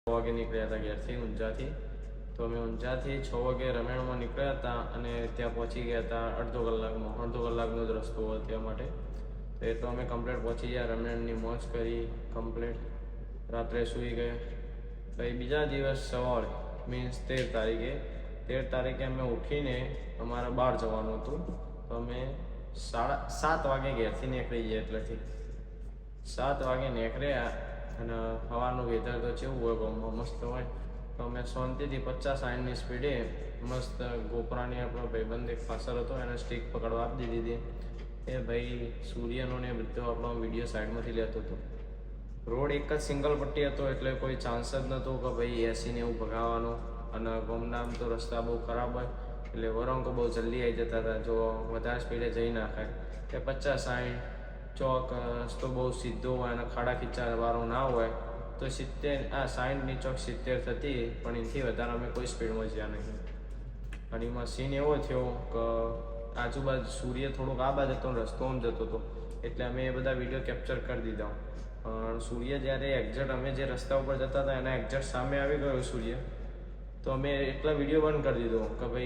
વાગે નીકળ્યા હતા ઘેરથી ઊંઝાથી. તો અમે ઊંઝાથી 6 વાગે રમેણમાં નીકળ્યા હતા અને ત્યાં પહોંચી ગયા હતા અડધો કલાકનો જ રસ્તો હતો ત્યાં માટે. તો એ તો અમે કમ્પ્લીટ પહોંચી ગયા, રમેણની મોજ કરી કમ્પ્લીટ, રાત્રે સૂઈ ગયા. પછી બીજા દિવસ સવારે મીન્સ 13 તારીખે અમે ઉઠીને અમારે બહાર જવાનું હતું. તો અમે 7:30 વાગે ઘેરથી નીકળી ગયા. એટલેથી 7 વાગે નીકળ્યા અને સવારનું વેધર તો કેવું હોય, ગામમાં મસ્ત હોય. તો અમે શાંતિથી 50-60ની સ્પીડે મસ્ત ગોપરાની આપણો ભાઈબંધ એક પાછળ હતો, એને સ્ટીક પકડવા આપી દીધી. એ ભાઈ સૂર્યનો ને બધો આપણો વિડીયો સાઈડમાંથી લેતો હતો. રોડ એક જ સિંગલ પટ્ટી હતો એટલે કોઈ ચાન્સ જ નહોતો કે ભાઈ 80 ને એવું ભગાવવાનો. અને ગામના તો રસ્તા બહુ ખરાબ હોય એટલે વરંકો બહુ જલ્દી આવી જતા હતા જો વધારે સ્પીડે જઈ નાખાય. કે 50-60 ચોક રસ્તો બહુ સીધો હોય અને ખાડા ખીચાવાળો ના હોય તો 60ની ચોક 70 થતી, પણ એનાથી વધારે અમે કોઈ સ્પીડમાં જ્યાં નહીં. અને એમાં સીન એવો થયો કે આજુબાજુ સૂર્ય થોડોક આ બાજુ હતો, રસ્તો આમ જતો હતો એટલે અમે એ બધા વિડીયો કેપ્ચર કરી દીધા. પણ સૂર્ય જ્યારે એક્ઝેક્ટ અમે જે રસ્તા ઉપર જતા હતા એના એક્ઝેક્ટ સામે આવી ગયો સૂર્ય, તો અમે એટલા વિડીયો બંધ કરી દીધો કે ભાઈ